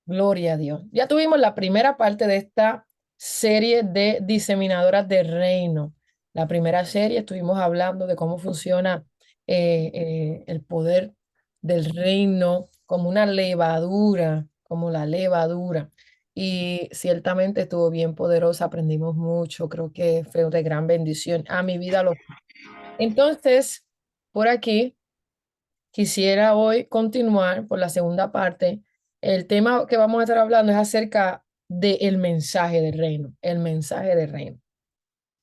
Gloria a Dios. Ya tuvimos la primera parte de esta serie de diseminadoras del reino. La primera serie estuvimos hablando de cómo funciona el poder del reino como una levadura, como la levadura. Y ciertamente estuvo bien poderosa, aprendimos mucho, creo que fue de gran bendición a mi vida. Entonces, por aquí. Quisiera hoy continuar por la segunda parte. El tema que vamos a estar hablando es acerca del mensaje del reino, el mensaje del reino.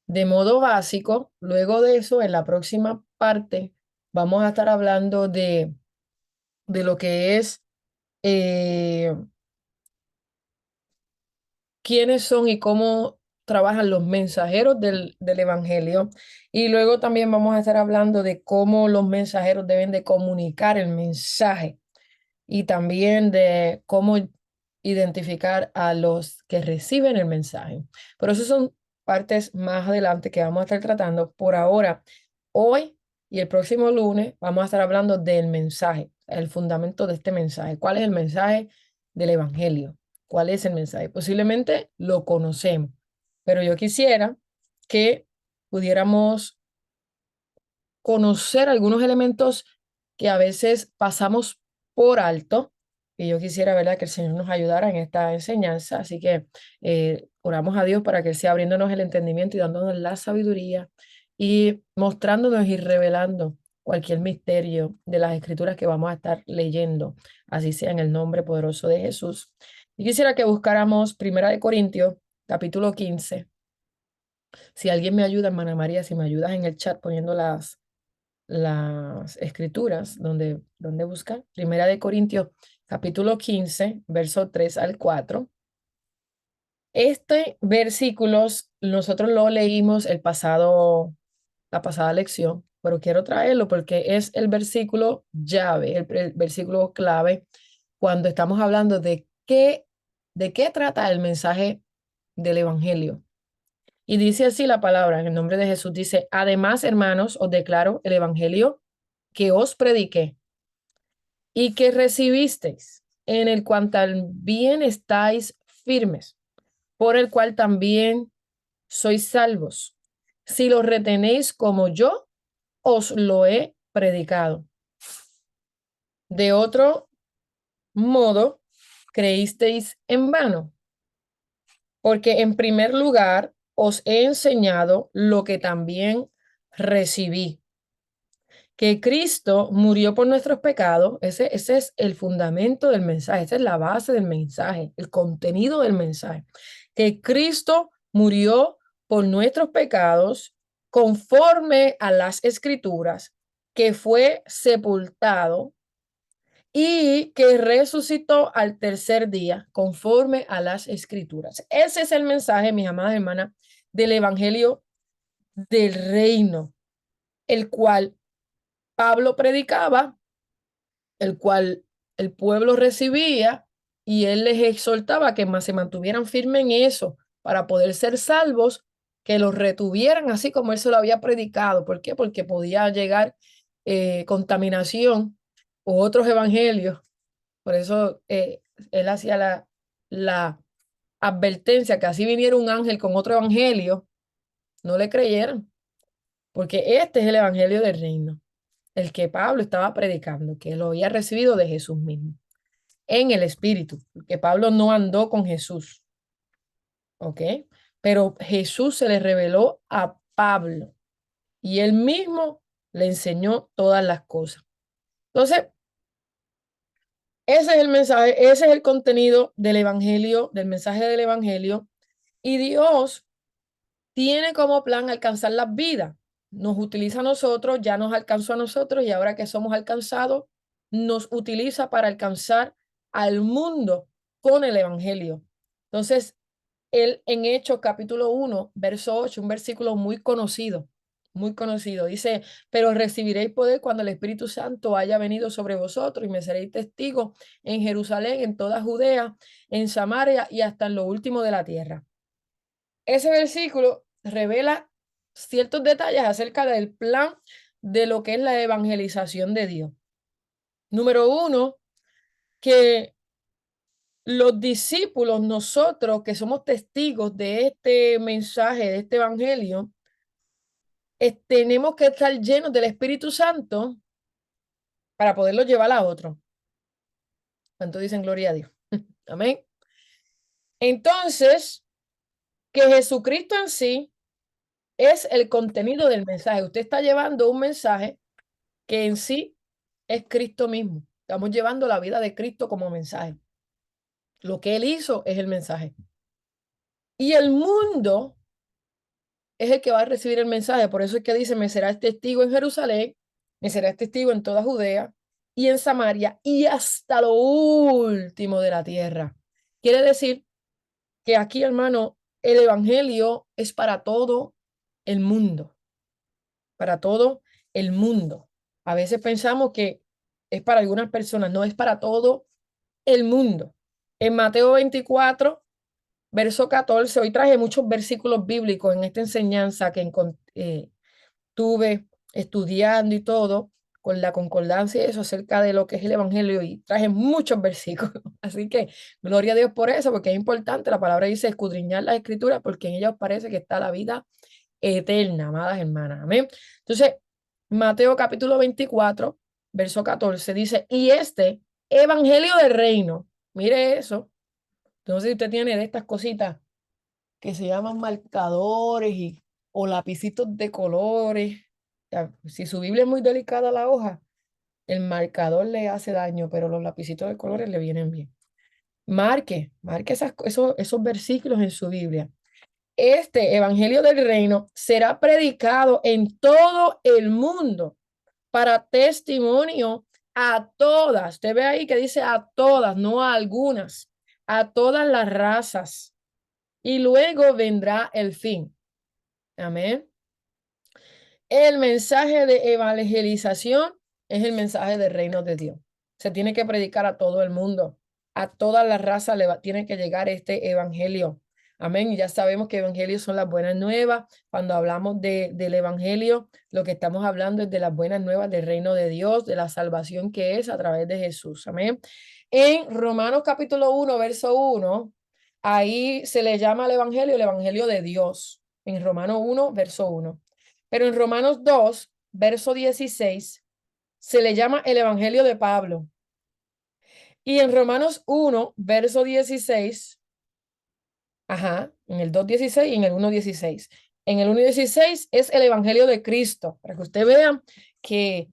De modo básico, luego de eso, en la próxima parte, vamos a estar hablando de lo que es eh, quiénes son y cómo trabajan los mensajeros del evangelio. Y luego también vamos a estar hablando de cómo los mensajeros deben de comunicar el mensaje y también de cómo identificar a los que reciben el mensaje. Pero eso son partes más adelante que vamos a estar tratando. Por ahora, hoy y el próximo lunes vamos a estar hablando del mensaje, el fundamento de este mensaje. ¿Cuál es el mensaje del evangelio? ¿Cuál es el mensaje? Posiblemente lo conocemos, pero yo quisiera que pudiéramos conocer algunos elementos que a veces pasamos por alto. Y yo quisiera, ¿verdad?, que el Señor nos ayudara en esta enseñanza. Así que oramos a Dios para que Él sea abriéndonos el entendimiento y dándonos la sabiduría y mostrándonos y revelando cualquier misterio de las escrituras que vamos a estar leyendo. Así sea en el nombre poderoso de Jesús. Y quisiera que buscáramos Primera de Corintios, capítulo 15. Si alguien me ayuda, hermana María, si me ayudas en el chat poniendo las escrituras donde buscar. Primera de Corintios, capítulo 15 verso 3 al 4. Este versículos nosotros lo leímos la pasada lección, pero quiero traerlo porque es el versículo llave, el versículo clave cuando estamos hablando de qué trata el mensaje del evangelio. Y dice así la palabra, en el nombre de Jesús, dice: además, hermanos, os declaro el evangelio que os prediqué y que recibisteis, en el cual también estáis firmes, por el cual también sois salvos, si lo retenéis como yo os lo he predicado. De otro modo, creísteis en vano, porque en primer lugar os he enseñado lo que también recibí, que Cristo murió por nuestros pecados. Ese es el fundamento del mensaje, esa es la base del mensaje, el contenido del mensaje, que Cristo murió por nuestros pecados conforme a las escrituras, que fue sepultado y que resucitó al tercer día conforme a las escrituras. Ese es el mensaje, mis amadas hermanas, del evangelio del reino, el cual Pablo predicaba, el cual el pueblo recibía, y él les exhortaba que más se mantuvieran firmes en eso para poder ser salvos, que los retuvieran así como él se lo había predicado. ¿Por qué? Porque podía llegar contaminación u otros evangelios. Por eso él hacía la advertencia que así viniera un ángel con otro evangelio, no le creyeran, porque este es el evangelio del reino, el que Pablo estaba predicando, que lo había recibido de Jesús mismo, en el Espíritu, porque Pablo no andó con Jesús, ¿ok? Pero Jesús se le reveló a Pablo y él mismo le enseñó todas las cosas. Entonces, ese es el mensaje, ese es el contenido del Evangelio, del mensaje del Evangelio, y Dios tiene como plan alcanzar las vidas. Nos utiliza a nosotros, ya nos alcanzó a nosotros y ahora que somos alcanzados, nos utiliza para alcanzar al mundo con el Evangelio. Entonces, él en Hechos capítulo 1, verso 8, un versículo muy conocido, dice: pero recibiréis poder cuando el Espíritu Santo haya venido sobre vosotros y me seréis testigos en Jerusalén, en toda Judea, en Samaria y hasta en lo último de la tierra. Ese versículo revela ciertos detalles acerca del plan de lo que es la evangelización de Dios. Número uno, que los discípulos, nosotros que somos testigos de este mensaje, de este evangelio, tenemos que estar llenos del Espíritu Santo para poderlo llevar a otro. ¿Cuánto dicen gloria a Dios? Amén. Entonces, que Jesucristo en sí es el contenido del mensaje. Usted está llevando un mensaje que en sí es Cristo mismo. Estamos llevando la vida de Cristo como mensaje. Lo que Él hizo es el mensaje. Y el mundo es el que va a recibir el mensaje. Por eso es que dice, me serás testigo en Jerusalén, me serás testigo en toda Judea y en Samaria y hasta lo último de la tierra. Quiere decir que aquí, hermano, el evangelio es para todo el mundo, para todo el mundo. A veces pensamos que es para algunas personas, no, es para todo el mundo. En Mateo 24, verso 14, hoy traje muchos versículos bíblicos en esta enseñanza que estuve estudiando y todo, con la concordancia y eso acerca de lo que es el evangelio y traje muchos versículos. Así que gloria a Dios por eso, porque es importante. La palabra dice escudriñar las escrituras porque en ellas parece que está la vida eterna, amadas hermanas. Amén. Entonces, Mateo capítulo 24, verso 14 dice, y este evangelio del reino, mire eso. Entonces, si usted tiene de estas cositas que se llaman marcadores o lapicitos de colores. Si su Biblia es muy delicada la hoja, el marcador le hace daño, pero los lapicitos de colores le vienen bien. Marque esos versículos en su Biblia. Este evangelio del reino será predicado en todo el mundo para testimonio a todas. Usted ve ahí que dice a todas, no a algunas, a todas las razas. Y luego vendrá el fin. Amén. El mensaje de evangelización es el mensaje del reino de Dios. Se tiene que predicar a todo el mundo, a todas las razas tiene que llegar este evangelio. Amén. Y ya sabemos que evangelios son las buenas nuevas. Cuando hablamos del evangelio, lo que estamos hablando es de las buenas nuevas del reino de Dios, de la salvación que es a través de Jesús. Amén. En Romanos capítulo 1, verso 1, ahí se le llama al evangelio el evangelio de Dios. En Romanos 1, verso 1. Pero en Romanos 2, verso 16, se le llama el Evangelio de Pablo. Y en Romanos 1, verso 16, en el 2:16 y en el 1:16. En el 1:16 es el Evangelio de Cristo, para que usted vea que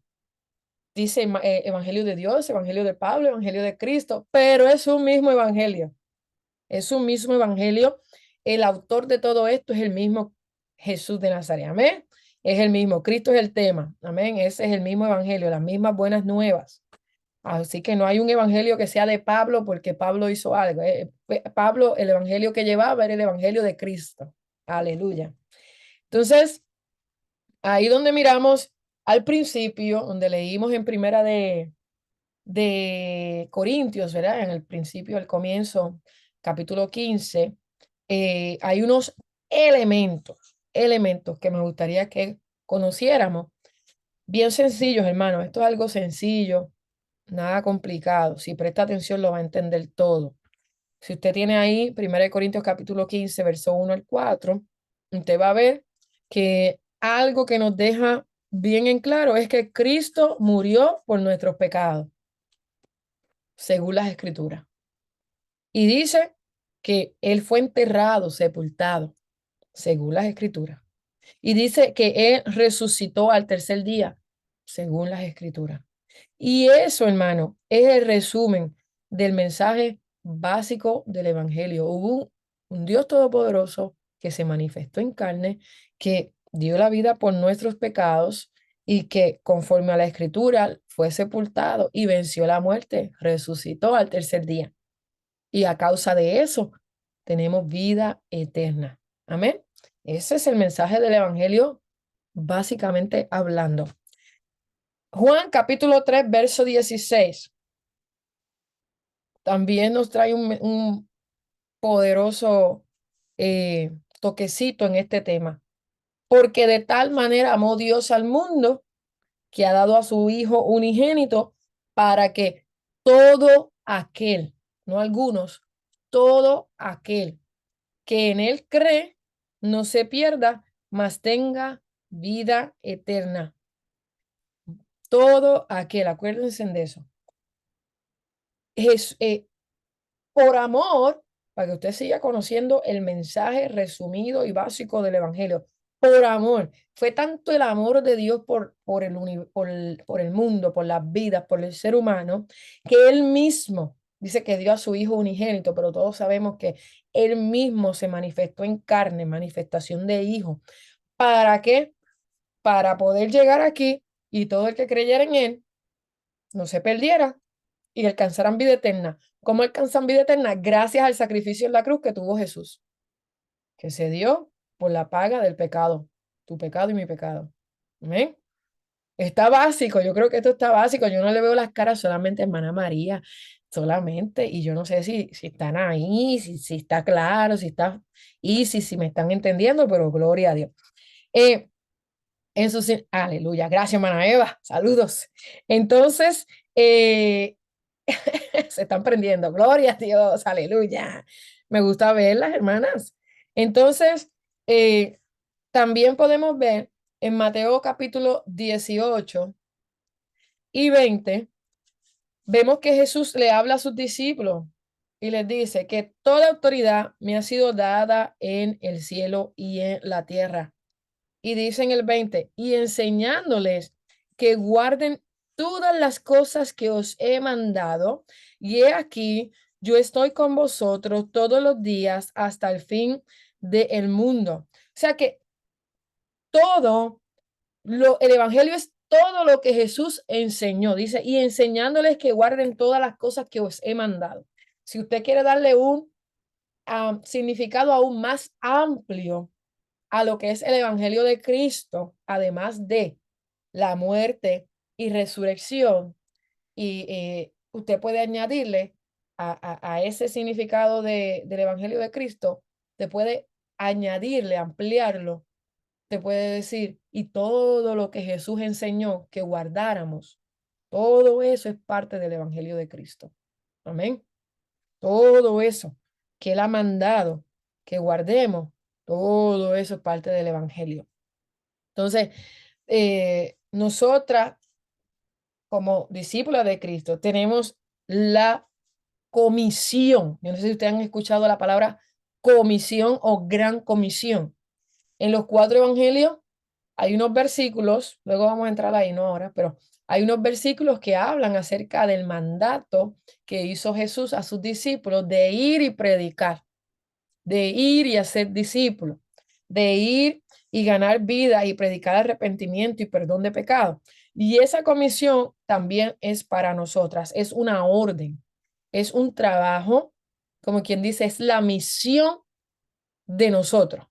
dice Evangelio de Dios, Evangelio de Pablo, Evangelio de Cristo, pero es un mismo Evangelio. Es un mismo Evangelio. El autor de todo esto es el mismo Jesús de Nazaret. Amén. Es el mismo. Cristo es el tema. Amén. Ese es el mismo Evangelio, las mismas buenas nuevas. Así que no hay un evangelio que sea de Pablo porque Pablo hizo algo. Pablo, el evangelio que llevaba era el evangelio de Cristo. Aleluya. Entonces, ahí donde miramos al principio, donde leímos en primera de Corintios, ¿verdad? En el principio, al comienzo, capítulo 15, hay unos elementos que me gustaría que conociéramos. Bien sencillos, hermano. Esto es algo sencillo, nada complicado. Si presta atención, lo va a entender todo. Si usted tiene ahí 1 Corintios capítulo 15, verso 1 al 4, usted va a ver que algo que nos deja bien en claro es que Cristo murió por nuestros pecados según las escrituras. Y dice que él fue enterrado, sepultado, según las escrituras. Y dice que él resucitó al tercer día, según las escrituras. Y eso, hermano, es el resumen del mensaje básico del evangelio. Hubo un Dios todopoderoso que se manifestó en carne, que dio la vida por nuestros pecados y que conforme a la escritura fue sepultado y venció la muerte, resucitó al tercer día. Y a causa de eso tenemos vida eterna. Amén. Ese es el mensaje del evangelio básicamente hablando. Juan capítulo 3, verso 16. También nos trae un poderoso toquecito en este tema. Porque de tal manera amó Dios al mundo que ha dado a su Hijo unigénito para que todo aquel, no algunos, todo aquel que en él cree no se pierda, mas tenga vida eterna. Todo aquel, acuérdense de eso. Es, por amor, para que usted siga conociendo el mensaje resumido y básico del Evangelio. Por amor. Fue tanto el amor de Dios por el mundo, por las vidas, por el ser humano, que Él mismo dice que dio a su Hijo unigénito, pero todos sabemos que Él mismo se manifestó en carne, manifestación de Hijo. ¿Para qué? Para poder llegar aquí y todo el que creyera en Él no se perdiera y alcanzarán vida eterna. ¿Cómo alcanzan vida eterna? Gracias al sacrificio en la cruz que tuvo Jesús, que se dio por la paga del pecado, tu pecado y mi pecado. ¿Amén? Está básico, yo creo que esto está básico. Yo no le veo las caras solamente a hermana María, solamente, y yo no sé si están ahí, si está claro, si está, y si me están entendiendo, pero gloria a Dios. Eso sí, aleluya, gracias, hermana Eva, saludos. Entonces, se están prendiendo. Gloria a Dios, aleluya. Me gusta verlas, hermanas. Entonces, también podemos ver en Mateo capítulo 18 y 20, vemos que Jesús le habla a sus discípulos y les dice que toda autoridad me ha sido dada en el cielo y en la tierra. Y dice en el 20, y enseñándoles que guarden todas las cosas que os he mandado, y he aquí, yo estoy con vosotros todos los días hasta el fin del mundo. O sea que todo el evangelio es todo lo que Jesús enseñó, dice, y enseñándoles que guarden todas las cosas que os he mandado. Si usted quiere darle un significado aún más amplio a lo que es el Evangelio de Cristo, además de la muerte y resurrección, y usted puede añadirle a ese significado del Evangelio de Cristo, te puede añadirle, ampliarlo, te puede decir, y todo lo que Jesús enseñó que guardáramos, todo eso es parte del Evangelio de Cristo. Amén. Todo eso que Él ha mandado que guardemos, todo eso es parte del Evangelio. Entonces, nosotras, como discípulas de Cristo, tenemos la comisión. Yo no sé si ustedes han escuchado la palabra comisión o gran comisión. En los 4 evangelios hay unos versículos, luego vamos a entrar ahí, no ahora, pero hay unos versículos que hablan acerca del mandato que hizo Jesús a sus discípulos de ir y predicar, de ir y hacer discípulos, de ir y ganar vida y predicar arrepentimiento y perdón de pecado. Y esa comisión también es para nosotras, es una orden, es un trabajo, como quien dice, es la misión de nosotros,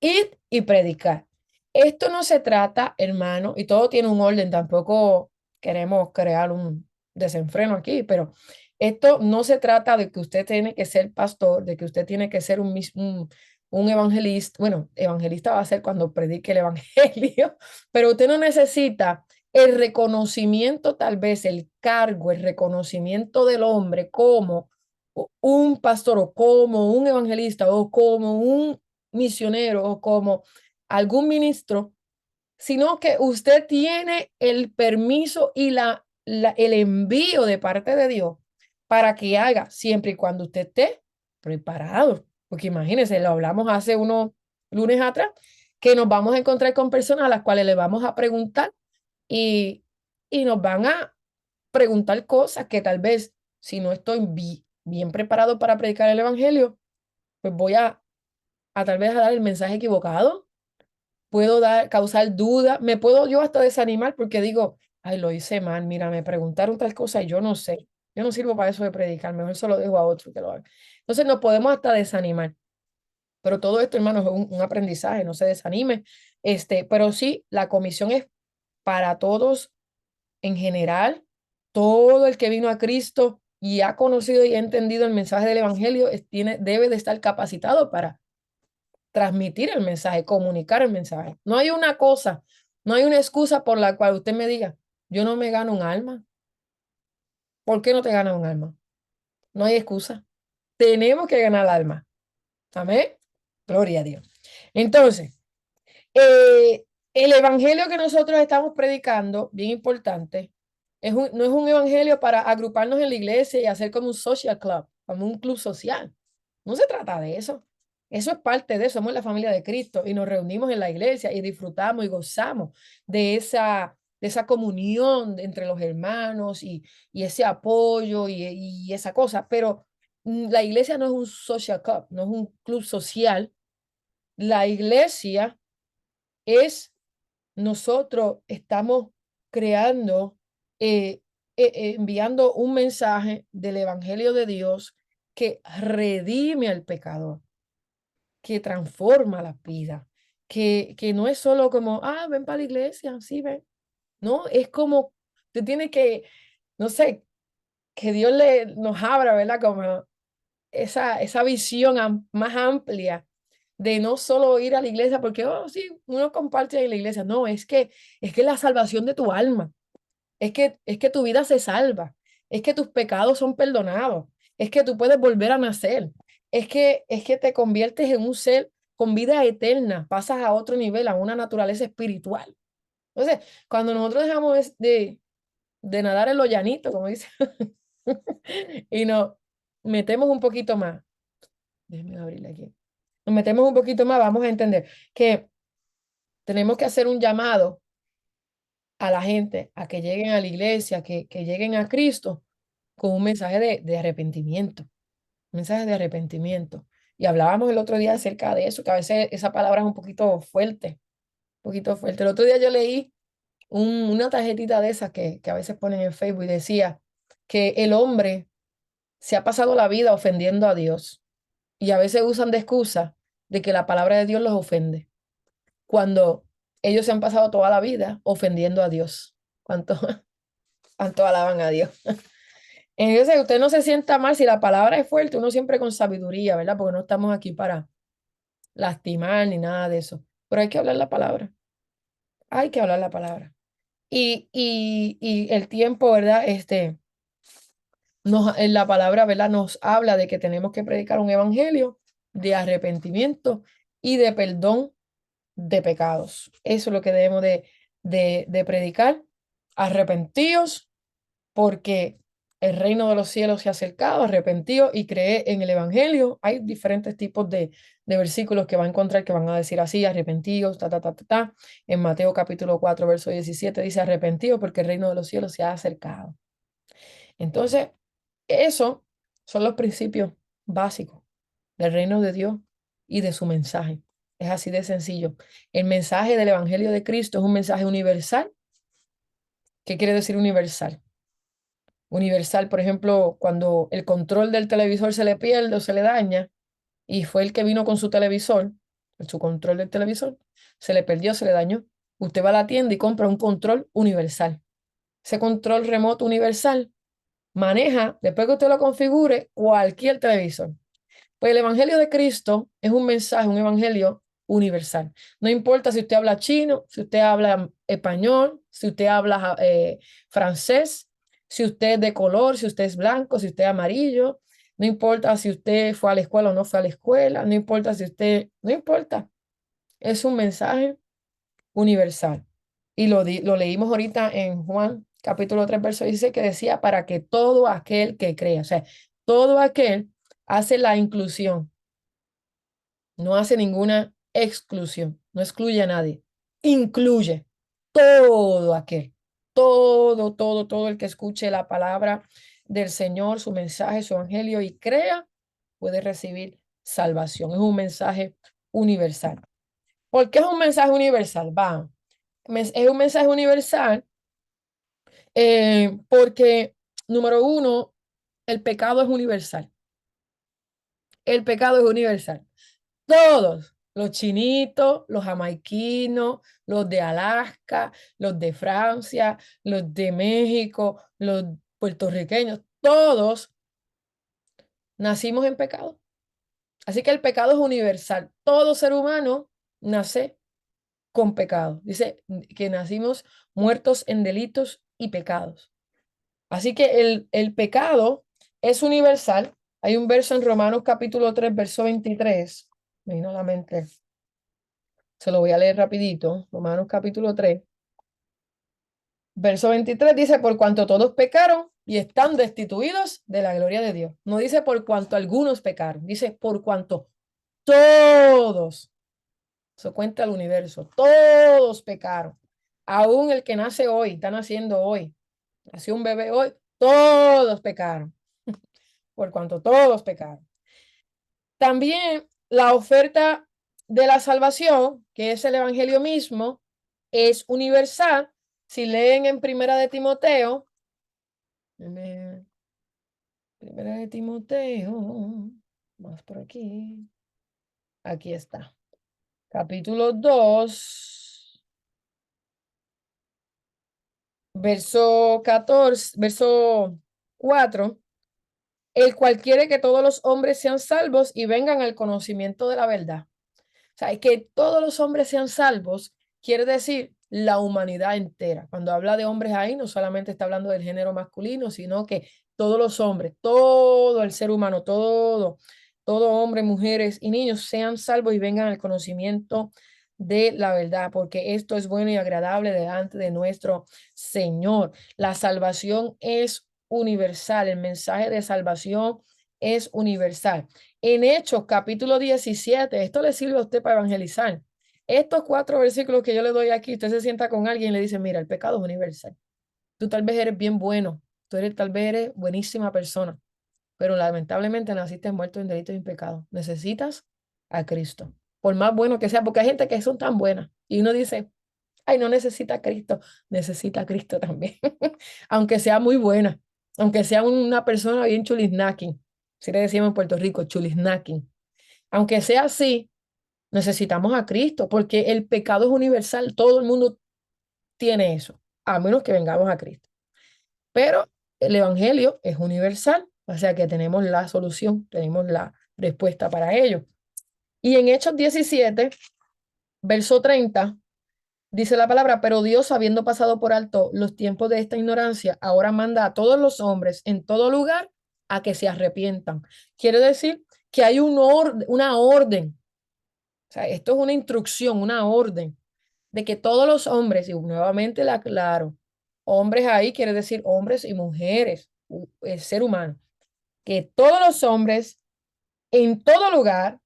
ir y predicar. Esto no se trata, hermano, y todo tiene un orden, tampoco queremos crear un desenfreno aquí, pero esto no se trata de que usted tiene que ser pastor, de que usted tiene que ser un evangelista. Bueno, evangelista va a ser cuando predique el evangelio, pero usted no necesita el reconocimiento, tal vez el cargo, el reconocimiento del hombre como un pastor o como un evangelista o como un misionero o como algún ministro, sino que usted tiene el permiso y el envío de parte de Dios para que haga siempre y cuando usted esté preparado. Porque imagínense, lo hablamos hace unos lunes atrás, que nos vamos a encontrar con personas a las cuales le vamos a preguntar y, y nos van a preguntar cosas que tal vez si no estoy bien preparado para predicar el evangelio, pues voy a tal vez a dar el mensaje equivocado, puedo causar duda, me puedo yo hasta desanimar porque digo, ay, lo hice mal, mira, me preguntaron tal cosa y yo no sé, yo no sirvo para eso de predicar, mejor se lo dejo a otro que lo haga. Entonces nos podemos hasta desanimar, pero todo esto, hermano, es un aprendizaje, no se desanime, pero sí, la comisión es para todos en general, todo el que vino a Cristo y ha conocido y ha entendido el mensaje del Evangelio debe de estar capacitado para transmitir el mensaje, comunicar el mensaje. No hay una cosa, no hay una excusa por la cual usted me diga, yo no me gano un alma. ¿Por qué no te gana un alma? No hay excusa. Tenemos que ganar el alma. Amén. Gloria a Dios. Entonces, el evangelio que nosotros estamos predicando, bien importante, no es un evangelio para agruparnos en la iglesia y hacer como un social club, como un club social. No se trata de eso. Eso es parte de eso. Somos la familia de Cristo y nos reunimos en la iglesia y disfrutamos y gozamos de esa comunión entre los hermanos y ese apoyo y esa cosa. Pero la iglesia no es un social club, no es un club social. La iglesia es nosotros estamos creando, enviando un mensaje del Evangelio de Dios que redime al pecador, que transforma la vida, que no es solo como, ven para la iglesia, sí, ven. No, es como, tú tienes que, no sé, que Dios nos abra, ¿verdad? Como esa visión más amplia de no solo ir a la iglesia porque, oh, sí, uno comparte en la iglesia. No, es que la salvación de tu alma, es que tu vida se salva, es que tus pecados son perdonados, es que tú puedes volver a nacer, es que te conviertes en un ser con vida eterna, pasas a otro nivel, a una naturaleza espiritual. Entonces, cuando nosotros dejamos de nadar en lo llanito, como dice, y nos metemos un poquito más, déjenme abrirle aquí, nos metemos un poquito más, vamos a entender que tenemos que hacer un llamado a la gente a que lleguen a la iglesia, que lleguen a Cristo con un mensaje de arrepentimiento, un mensaje de arrepentimiento. Y hablábamos el otro día acerca de eso, que a veces esa palabra es un poquito fuerte. El otro día yo leí una tarjetita de esas que a veces ponen en Facebook y decía que el hombre se ha pasado la vida ofendiendo a Dios y a veces usan de excusa de que la palabra de Dios los ofende, cuando ellos se han pasado toda la vida ofendiendo a Dios. ¿Cuánto, cuánto alaban a Dios? Entonces, usted no se sienta mal si la palabra es fuerte, uno siempre con sabiduría, ¿verdad? Porque no estamos aquí para lastimar ni nada de eso. Pero hay que hablar la palabra. Hay que hablar la palabra. Y el tiempo, ¿verdad? En la palabra, ¿verdad? Nos habla de que tenemos que predicar un evangelio de arrepentimiento y de perdón de pecados. Eso es lo que debemos de predicar. Arrepentidos porque el reino de los cielos se ha acercado, arrepentidos y cree en el evangelio. Hay diferentes tipos de versículos que va a encontrar que van a decir así, arrepentidos, ta, ta, ta, ta, ta. En Mateo capítulo 4, verso 17 dice arrepentidos porque el reino de los cielos se ha acercado. Entonces, esos son los principios básicos del reino de Dios y de su mensaje. Es así de sencillo. El mensaje del Evangelio de Cristo es un mensaje universal. ¿Qué quiere decir universal? Universal, por ejemplo, cuando el control del televisor se le pierde o se le daña, y fue el que vino con su televisor, su control del televisor, se le perdió, se le dañó. Usted va a la tienda y compra un control universal. Ese control remoto universal maneja, después que usted lo configure, cualquier televisor. Pues el Evangelio de Cristo es un mensaje, un evangelio universal. No importa si usted habla chino, si usted habla español, si usted habla francés, si usted es de color, si usted es blanco, si usted es amarillo. No importa si usted fue a la escuela o no fue a la escuela. No importa si usted, no importa. Es un mensaje universal. Y lo leímos ahorita en Juan capítulo 3 verso 16 que decía para que todo aquel que crea, o sea, todo aquel hace la inclusión, no hace ninguna exclusión, no excluye a nadie, incluye todo aquel, todo el que escuche la palabra del Señor, su mensaje, su evangelio y crea, puede recibir salvación. Es un mensaje universal. ¿Por qué es un mensaje universal? Va, es un mensaje universal porque, número uno, el pecado es universal. El pecado es universal. Todos, los chinitos, los jamaiquinos, los de Alaska, los de Francia, los de México, los puertorriqueños, todos nacimos en pecado. Así que el pecado es universal. Todo ser humano nace con pecado. Dice que nacimos muertos en delitos y pecados. Así que el pecado es universal. Hay un verso en Romanos capítulo 3, verso 23. Me vino a la mente. Se lo voy a leer rapidito. Romanos capítulo 3, verso 23 dice, por cuanto todos pecaron y están destituidos de la gloria de Dios. No dice por cuanto algunos pecaron, dice por cuanto todos. Eso cuenta el universo. Todos pecaron. Aún el que nace hoy, está naciendo hoy. Nació un bebé hoy. Todos pecaron. Por cuanto todos pecaron. También la oferta de la salvación, que es el evangelio mismo, es universal. Si leen en Primera de Timoteo, Primera de Timoteo, más por aquí está. Capítulo 2, verso 14, verso 4, el cual quiere que todos los hombres sean salvos y vengan al conocimiento de la verdad. O sea, que todos los hombres sean salvos quiere decir la humanidad entera. Cuando habla de hombres ahí, no solamente está hablando del género masculino, sino que todos los hombres, todo el ser humano, todo hombre, mujeres y niños sean salvos y vengan al conocimiento de la verdad, porque esto es bueno y agradable delante de nuestro Señor. La salvación es universal, el mensaje de salvación es universal. En Hechos, capítulo 17, esto le sirve a usted para evangelizar. Estos 4 versículos que yo le doy aquí, usted se sienta con alguien y le dice, mira, el pecado es universal. Tú tal vez eres bien bueno, tal vez eres buenísima persona, pero lamentablemente naciste muerto en delitos y en pecados. Necesitas a Cristo. Por más bueno que sea, porque hay gente que son tan buenas y uno dice, ay, no necesita a Cristo, necesita a Cristo también, aunque sea muy buena, aunque sea una persona bien chulisnaki, si le decimos en Puerto Rico, chulisnaki, aunque sea así, necesitamos a Cristo, porque el pecado es universal, todo el mundo tiene eso, a menos que vengamos a Cristo. Pero el Evangelio es universal, o sea que tenemos la solución, tenemos la respuesta para ello. Y en Hechos 17, verso 30, dice la palabra, pero Dios, habiendo pasado por alto los tiempos de esta ignorancia, ahora manda a todos los hombres en todo lugar a que se arrepientan. Quiere decir que hay una orden, o sea, esto es una instrucción, una orden de que todos los hombres, y nuevamente la aclaro, hombres ahí quiere decir hombres y mujeres, el ser humano, que todos los hombres en todo lugar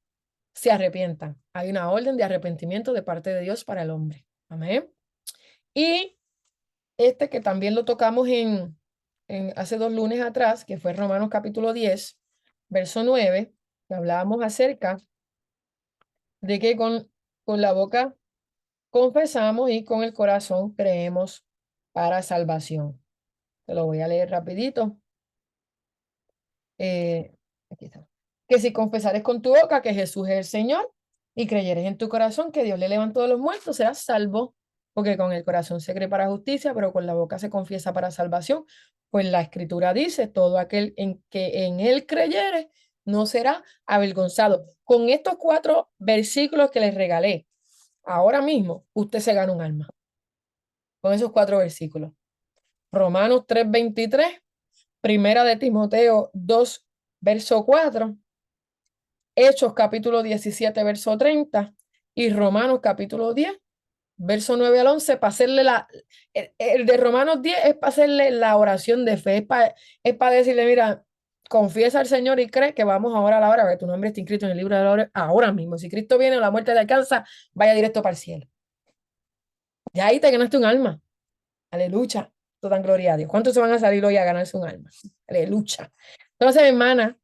se arrepientan. Hay una orden de arrepentimiento de parte de Dios para el hombre. Amén. Y este que también lo tocamos en hace 2 lunes atrás, que fue Romanos capítulo 10, verso 9, que hablábamos acerca de que con la boca confesamos y con el corazón creemos para salvación. Te lo voy a leer rapidito. Aquí está. Que si confesares con tu boca que Jesús es el Señor y creyeres en tu corazón que Dios le levantó de los muertos, serás salvo, porque con el corazón se cree para justicia, pero con la boca se confiesa para salvación. Pues la Escritura dice, todo aquel en que en él creyere no será avergonzado. Con estos 4 versículos que les regalé, ahora mismo usted se gana un alma. Con esos 4 versículos. Romanos 3:23, Primera de Timoteo 2, verso 4, Hechos capítulo 17, verso 30 y Romanos capítulo 10, verso 9 al 11, para hacerle el de Romanos 10 es para hacerle la oración de fe, es para decirle, mira, confiesa al Señor y cree que vamos ahora a la hora, que tu nombre está inscrito en el libro de la hora ahora mismo. Si Cristo viene o la muerte le alcanza, vaya directo para el cielo. Ya ahí te ganaste un alma. Aleluya. Toda gloria a Dios. ¿Cuántos se van a salir hoy a ganarse un alma? Aleluya. Entonces, hermana,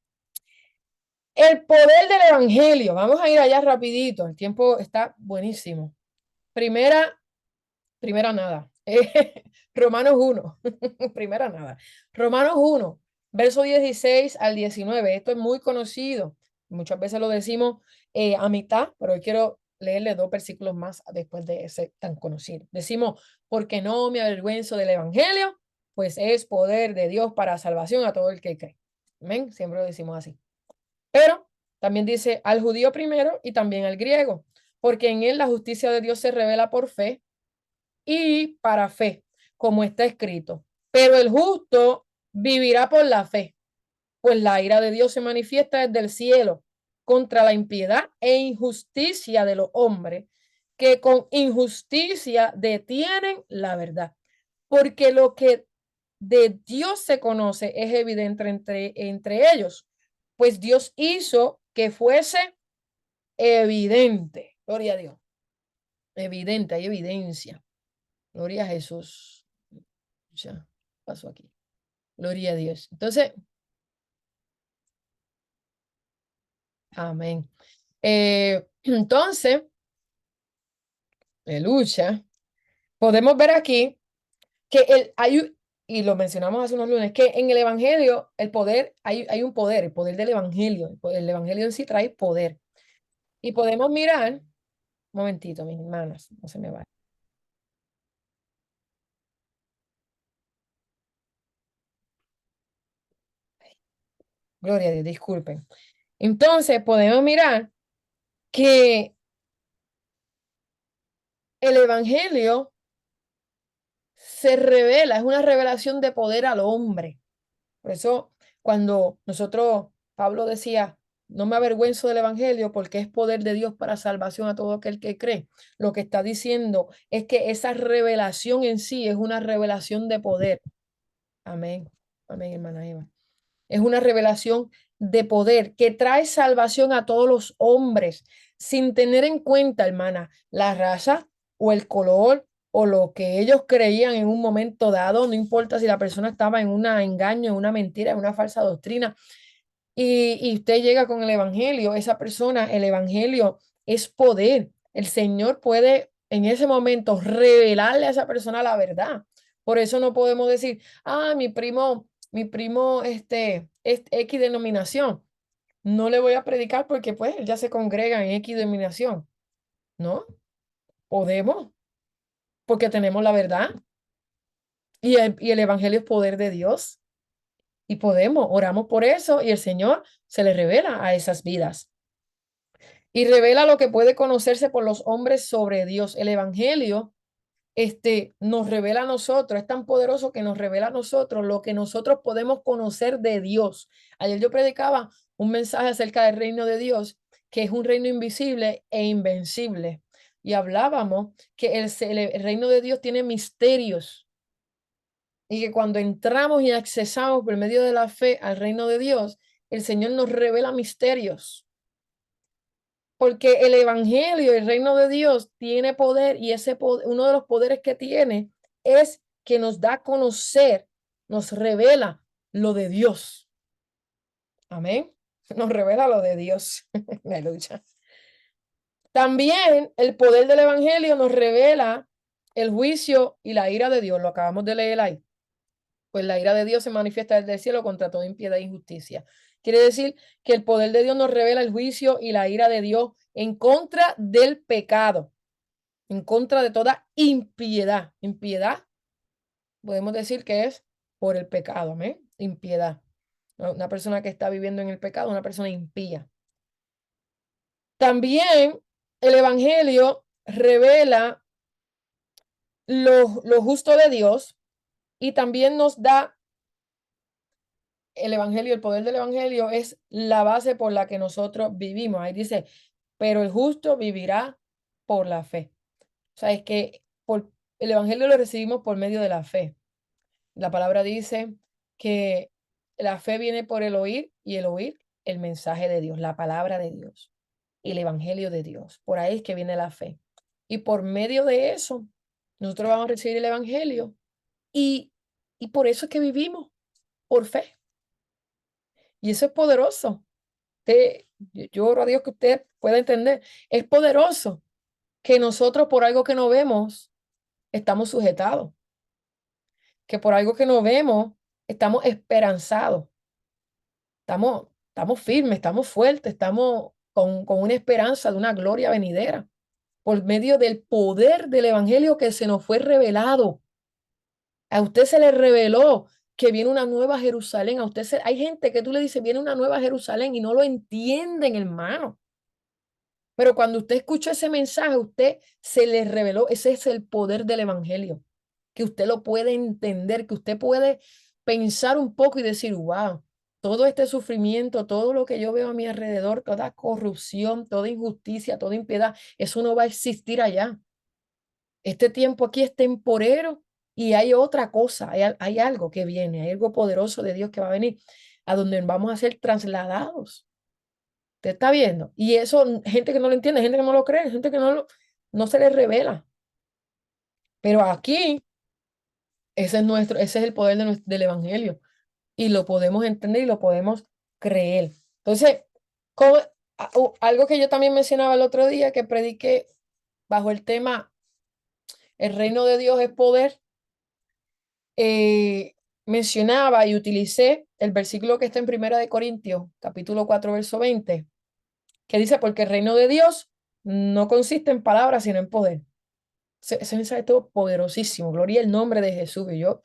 el poder del evangelio. Vamos a ir allá rapidito. El tiempo está buenísimo. Primera nada. Romanos 1. Primera nada. Romanos 1, verso 16 al 19. Esto es muy conocido. Muchas veces lo decimos a mitad, pero hoy quiero leerle 2 versículos más después de ese tan conocido. Decimos, porque no me avergüenzo del evangelio, pues es poder de Dios para salvación a todo el que cree. Amén. Siempre lo decimos así. Pero también dice al judío primero y también al griego, porque en él la justicia de Dios se revela por fe y para fe, como está escrito. Pero el justo vivirá por la fe. pues la ira de Dios se manifiesta desde el cielo contra la impiedad e injusticia de los hombres, que con injusticia detienen la verdad. Porque lo que de Dios se conoce es evidente entre ellos, pues Dios hizo que fuese evidente. Gloria a Dios. Evidente, hay evidencia. Gloria a Jesús. Ya pasó aquí. Gloria a Dios. Entonces, amén. Entonces, aleluya. Podemos ver aquí que y lo mencionamos hace unos lunes, que en el Evangelio, el poder, hay un poder, el poder del Evangelio. El Evangelio en sí trae poder. Y podemos mirar, un momentito, mis hermanas, no se me va. Gloria a Dios, disculpen. Entonces, podemos mirar que el Evangelio se revela, es una revelación de poder al hombre. Por eso, cuando Pablo decía, no me avergüenzo del Evangelio porque es poder de Dios para salvación a todo aquel que cree, lo que está diciendo es que esa revelación en sí es una revelación de poder. Amén. Amén, hermana Eva. Es una revelación de poder que trae salvación a todos los hombres, sin tener en cuenta, hermana, la raza o el color o lo que ellos creían en un momento dado, no importa si la persona estaba en un engaño, en una mentira, en una falsa doctrina, y usted llega con el evangelio, esa persona, el evangelio es poder. El Señor puede en ese momento revelarle a esa persona la verdad. Por eso no podemos decir, mi primo, es X denominación. No le voy a predicar porque pues él ya se congrega en X denominación. No, podemos, porque tenemos la verdad y el evangelio es poder de Dios. Y podemos, oramos por eso y el Señor se le revela a esas vidas. Y revela lo que puede conocerse por los hombres sobre Dios. El Evangelio, nos revela a nosotros, es tan poderoso que nos revela a nosotros lo que nosotros podemos conocer de Dios. Ayer yo predicaba un mensaje acerca del reino de Dios, que es un reino invisible e invencible. Y hablábamos que el reino de Dios tiene misterios y que cuando entramos y accesamos por medio de la fe al reino de Dios, el Señor nos revela misterios. Porque el evangelio, el reino de Dios tiene poder y ese poder, uno de los poderes que tiene es que nos da a conocer, nos revela lo de Dios. Amén. Nos revela lo de Dios. Aleluya. También el poder del evangelio nos revela el juicio y la ira de Dios. Lo acabamos de leer ahí. Pues la ira de Dios se manifiesta desde el cielo contra toda impiedad e injusticia. Quiere decir que el poder de Dios nos revela el juicio y la ira de Dios en contra del pecado, en contra de toda impiedad. Impiedad, podemos decir que es por el pecado, ¿amén? Impiedad. Una persona que está viviendo en el pecado, una persona impía. También el Evangelio revela lo justo de Dios y también nos da el evangelio, el poder del evangelio es la base por la que nosotros vivimos. Ahí dice, pero el justo vivirá por la fe. O sea, es que el evangelio lo recibimos por medio de la fe. La palabra dice que la fe viene por el oír y el oír el mensaje de Dios, la palabra de Dios, el evangelio de Dios. Por ahí es que viene la fe. Y por medio de eso, nosotros vamos a recibir el evangelio y, y por eso es que vivimos, por fe. Y eso es poderoso. Yo oro a Dios que usted pueda entender. Es poderoso que nosotros por algo que no vemos estamos sujetados, que por algo que no vemos estamos esperanzados, estamos firmes, estamos fuertes, estamos con una esperanza de una gloria venidera por medio del poder del evangelio que se nos fue revelado. A usted se le reveló que viene una nueva Jerusalén. Hay gente que tú le dices, viene una nueva Jerusalén y no lo entienden, hermano. Pero cuando usted escuchó ese mensaje, usted se le reveló, ese es el poder del evangelio, que usted lo puede entender, que usted puede pensar un poco y decir, wow, todo este sufrimiento, todo lo que yo veo a mi alrededor, toda corrupción, toda injusticia, toda impiedad, eso no va a existir allá. Este tiempo aquí es temporero y hay otra cosa, hay algo que viene, hay algo poderoso de Dios que va a venir, a donde vamos a ser trasladados. ¿Usted está viendo? Y eso, gente que no lo entiende, gente que no lo cree, gente que no se le revela. Pero aquí, ese es el poder del evangelio. Y lo podemos entender y lo podemos creer. Entonces, como, algo que yo también mencionaba el otro día, que prediqué bajo el tema El reino de Dios es poder, mencionaba y utilicé el versículo que está en Primera de Corintios, capítulo 4, verso 20, que dice, porque el reino de Dios no consiste en palabras, sino en poder. Ese mensaje es todo poderosísimo, gloria al nombre de Jesús. Y yo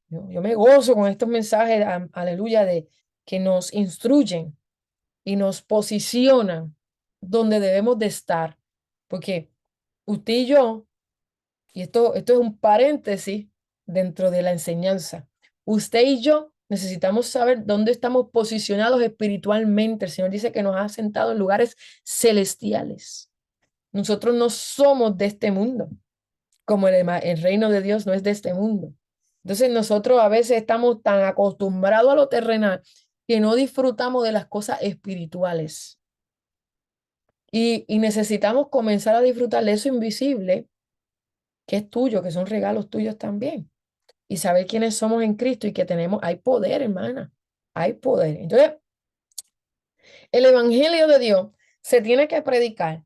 me gozo con estos mensajes, aleluya, de que nos instruyen y nos posicionan donde debemos de estar. Porque usted y yo, y esto es un paréntesis dentro de la enseñanza, usted y yo necesitamos saber dónde estamos posicionados espiritualmente. El Señor dice que nos ha sentado en lugares celestiales. Nosotros no somos de este mundo, como el reino de Dios no es de este mundo. Entonces nosotros a veces estamos tan acostumbrados a lo terrenal que no disfrutamos de las cosas espirituales. Y necesitamos comenzar a disfrutar de eso invisible que es tuyo, que son regalos tuyos también. Y saber quiénes somos en Cristo y que hay poder, hermana. Hay poder. Entonces, el evangelio de Dios se tiene que predicar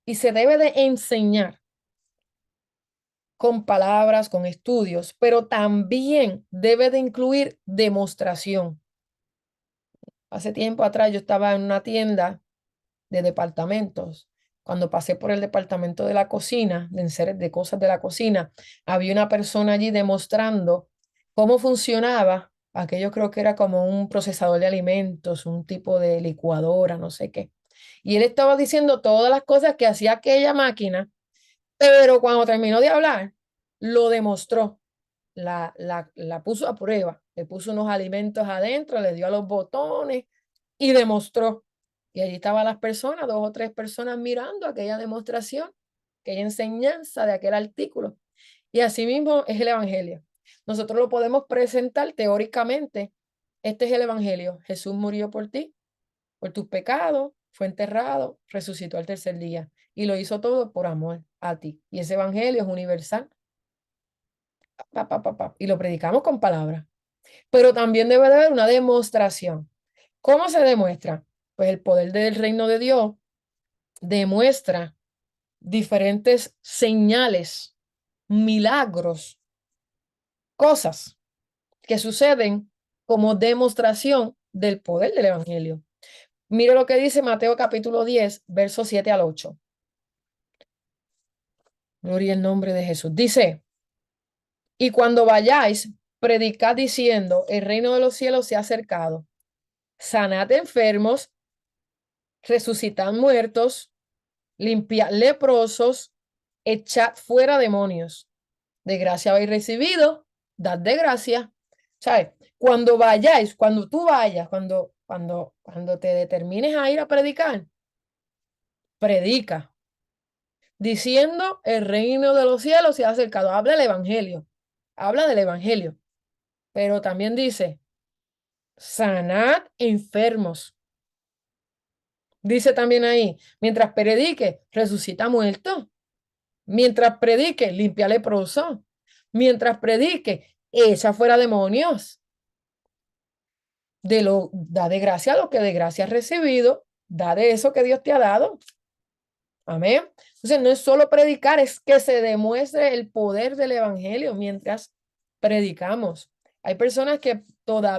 y se debe de enseñar con palabras, con estudios, pero también debe de incluir demostración. Hace tiempo atrás yo estaba en una tienda de departamentos. Cuando pasé por el departamento de la cocina, de cosas de la cocina, había una persona allí demostrando cómo funcionaba aquello, creo que era como un procesador de alimentos, un tipo de licuadora, no sé qué. Y él estaba diciendo todas las cosas que hacía aquella máquina, pero cuando terminó de hablar, lo demostró, la puso a prueba, le puso unos alimentos adentro, le dio a los botones y demostró. Y allí estaban las personas, 2 o 3 personas mirando aquella demostración, aquella enseñanza de aquel artículo. Y así mismo es el Evangelio. Nosotros lo podemos presentar teóricamente. Este es el Evangelio. Jesús murió por ti, por tus pecados, fue enterrado, resucitó al tercer día y lo hizo todo por amor a ti. Y ese Evangelio es universal. Y lo predicamos con palabras. Pero también debe de haber una demostración. ¿Cómo se demuestra? Pues el poder del reino de Dios demuestra diferentes señales, milagros, cosas que suceden como demostración del poder del evangelio. Mire lo que dice Mateo capítulo 10, versos 7 al 8. Gloria al nombre de Jesús. Dice, y cuando vayáis, predicad diciendo, el reino de los cielos se ha acercado. Sanad enfermos, resucitad muertos, limpiad leprosos, echad fuera demonios. De gracia habéis recibido, dad de gracia. ¿Sabes? Cuando vayáis, cuando tú vayas, cuando te determines a ir a predicar, predica, diciendo el reino de los cielos se ha acercado. Habla del evangelio, pero también dice, sanad enfermos. Dice también ahí, mientras predique, resucita muertos. Mientras predique, limpia leproso. Mientras predique, echa fuera demonios. Da de gracia lo que de gracia has recibido. Da de eso que Dios te ha dado. Amén. Entonces no es solo predicar, es que se demuestre el poder del evangelio mientras predicamos. Hay personas que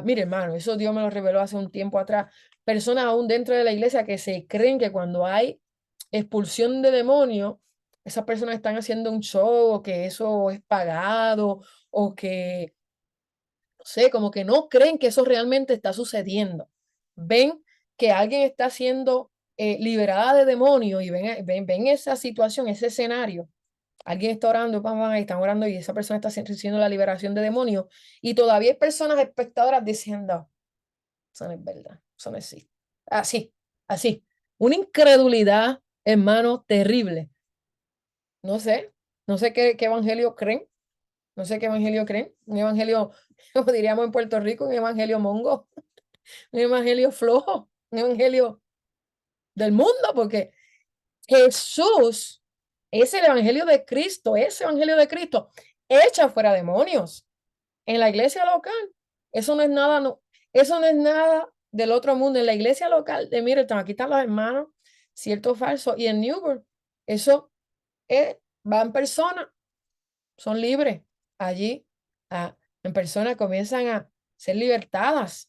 mire hermano, eso Dios me lo reveló hace un tiempo atrás. Personas aún dentro de la iglesia que se creen que cuando hay expulsión de demonios, esas personas están haciendo un show o que eso es pagado o que, no sé, como que no creen que eso realmente está sucediendo. Ven que alguien está siendo liberada de demonios y ven esa situación, ese escenario. Alguien está orando, y están orando y esa persona está recibiendo la liberación de demonios y todavía hay personas espectadoras diciendo, Eso no es verdad, eso no existe. Así, así. Una incredulidad, hermano, terrible. No sé, no sé qué evangelio creen, no sé qué evangelio creen. Un evangelio, como diríamos en Puerto Rico, un evangelio mongo, un evangelio flojo, un evangelio del mundo, porque Jesús es el evangelio de Cristo, ese evangelio de Cristo echa fuera demonios en la iglesia local. Eso no es nada, no, eso no es nada del otro mundo. En la iglesia local de Middletown, aquí están los hermanos, cierto o falso, y en Newburgh, eso van personas, son libres allí, en personas comienzan a ser libertadas,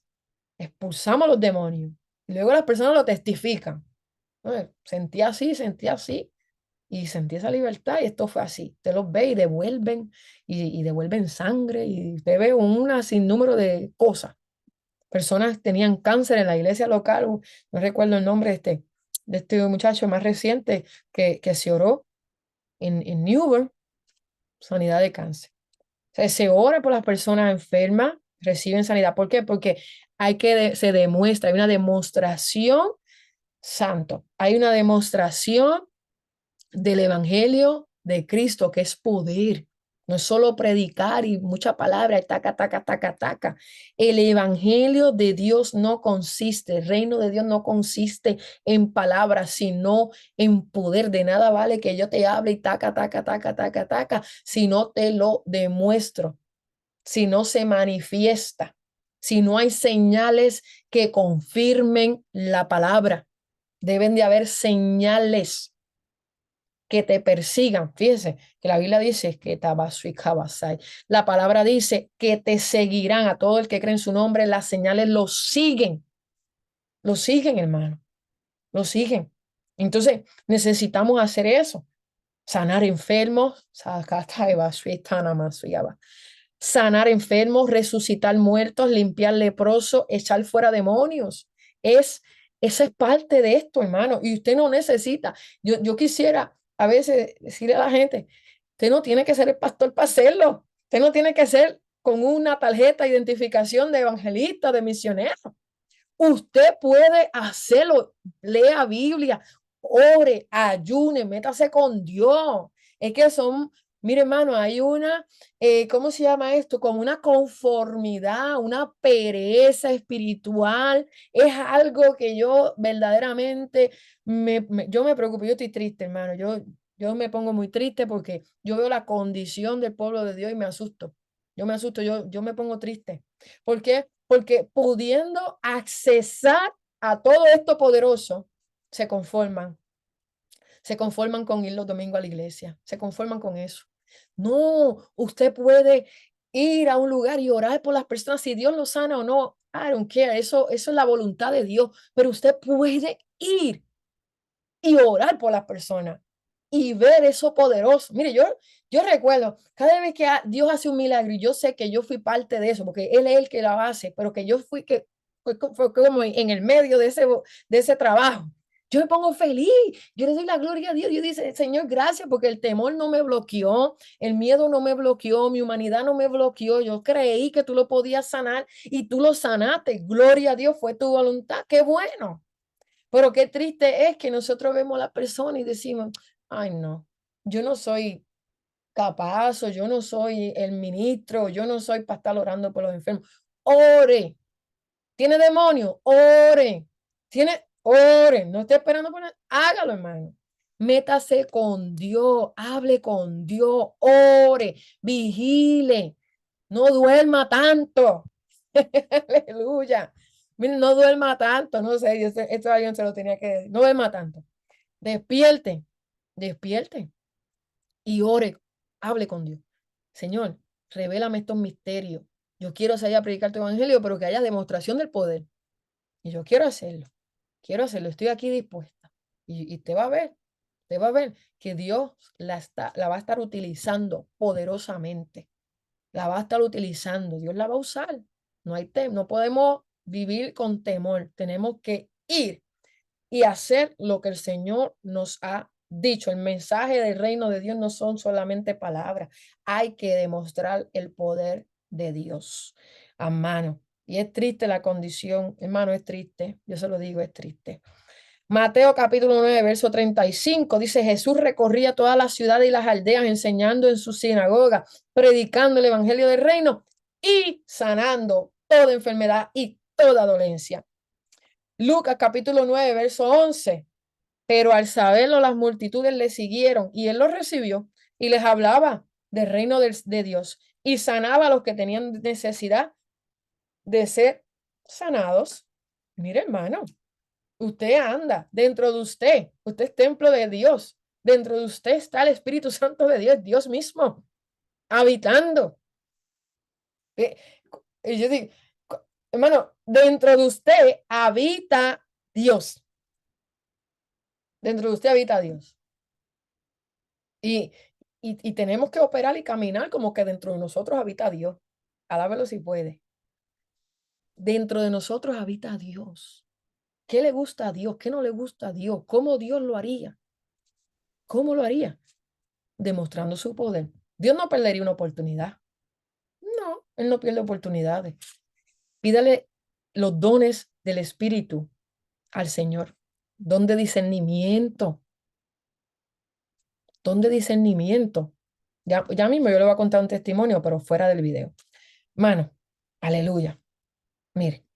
expulsamos los demonios, y luego las personas lo testifican. Sentí así, y sentí esa libertad y esto fue así. Usted los ve y devuelven y devuelven sangre y usted ve un sinnúmero de cosas. Personas tenían cáncer en la iglesia local, no recuerdo el nombre de este muchacho más reciente que se oró en Newburgh, sanidad de cáncer. O sea, se ora por las personas enfermas, reciben sanidad. ¿Por qué? Porque se demuestra, hay una demostración santo, hay una demostración del evangelio de Cristo, que es poder. No es solo predicar y mucha palabra, y taca, taca, taca, taca. El evangelio de Dios no consiste, el reino de Dios no consiste en palabras, sino en poder. De nada vale que yo te hable y taca, taca, taca, taca, taca, si no te lo demuestro, si no se manifiesta, si no hay señales que confirmen la palabra. Deben de haber señales que te persigan. Fíjense que la Biblia dice que Tabasui Kabasai. La palabra dice que te seguirán a todo el que cree en su nombre. Las señales lo siguen, hermano, lo siguen. Entonces necesitamos hacer eso, sanar enfermos, sanar enfermos, resucitar muertos, limpiar leprosos, echar fuera demonios. Esa es parte de esto, hermano. Y usted no necesita. Yo quisiera a veces decirle a la gente, usted no tiene que ser el pastor para hacerlo. Usted no tiene que ser con una tarjeta de identificación de evangelista, de misionero. Usted puede hacerlo. Lea Biblia, ore, ayune, métase con Dios. Es que son, mire, hermano, hay una, ¿cómo se llama esto? Como una conformidad, una pereza espiritual. Es algo que yo verdaderamente yo me preocupo. Yo estoy triste, hermano. Yo me pongo muy triste porque yo veo la condición del pueblo de Dios y me asusto. Yo me asusto, yo me pongo triste. ¿Por qué? Porque pudiendo accesar a todo esto poderoso, se conforman. Se conforman con ir los domingos a la iglesia. Se conforman con eso. No, usted puede ir a un lugar y orar por las personas, si Dios lo sana o no. I don't care. Eso es la voluntad de Dios. Pero usted puede ir y orar por las personas y ver eso poderoso. Mire, yo recuerdo cada vez que Dios hace un milagro y yo sé que yo fui parte de eso, porque Él es el que lo hace, pero que yo fue como en el medio de ese trabajo. Yo me pongo feliz, yo le doy la gloria a Dios. Yo dice, Señor, gracias, porque el temor no me bloqueó, el miedo no me bloqueó, mi humanidad no me bloqueó. Yo creí que tú lo podías sanar y tú lo sanaste. Gloria a Dios, fue tu voluntad. Qué bueno. Pero qué triste es que nosotros vemos a la persona y decimos, ay, no, yo no soy capaz, o yo no soy el ministro, o yo no soy para estar orando por los enfermos. Ore. ¿Tiene demonio? Ore. Ore. No esté esperando por nada. Hágalo, hermano. Métase con Dios, hable con Dios, ore, vigile, no duerma tanto. Aleluya. Mire, no duerma tanto, no sé, esto alguien se lo tenía que decir. No duerma tanto. Despierte, despierte y ore, hable con Dios. Señor, revélame estos misterios. Yo quiero salir a predicar tu evangelio, pero que haya demostración del poder. Y yo quiero hacerlo, estoy aquí dispuesta. Y te va a ver, te va a ver que Dios la va a estar utilizando poderosamente. La va a estar utilizando, Dios la va a usar. No podemos vivir con temor, tenemos que ir y hacer lo que el Señor nos ha dicho. El mensaje del reino de Dios no son solamente palabras, hay que demostrar el poder de Dios. Hermano, Y es triste la condición, hermano, es triste. Yo se lo digo, es triste. Mateo capítulo 9, verso 35 dice, Jesús recorría todas las ciudades y las aldeas, enseñando en su sinagoga, predicando el evangelio del reino y sanando toda enfermedad y toda dolencia. Lucas capítulo 9, verso 11, pero al saberlo las multitudes le siguieron y él los recibió y les hablaba del reino de Dios y sanaba a los que tenían necesidad de ser sanados. Mire, hermano, usted anda dentro de usted. Usted es templo de Dios. Dentro de usted está el Espíritu Santo de Dios, Dios mismo, habitando. Y yo digo, hermano, dentro de usted habita Dios. Dentro de usted habita Dios. Y, y tenemos que operar y caminar como que dentro de nosotros habita Dios. Alábelo si puede. Dentro de nosotros habita Dios. ¿Qué le gusta a Dios? ¿Qué no le gusta a Dios? ¿Cómo Dios lo haría? ¿Cómo lo haría? Demostrando su poder. Dios no perdería una oportunidad. No, Él no pierde oportunidades. Pídale los dones del Espíritu al Señor. Don de discernimiento. Don de discernimiento. Ya mismo yo le voy a contar un testimonio, pero fuera del video. Mano, aleluya. Mire,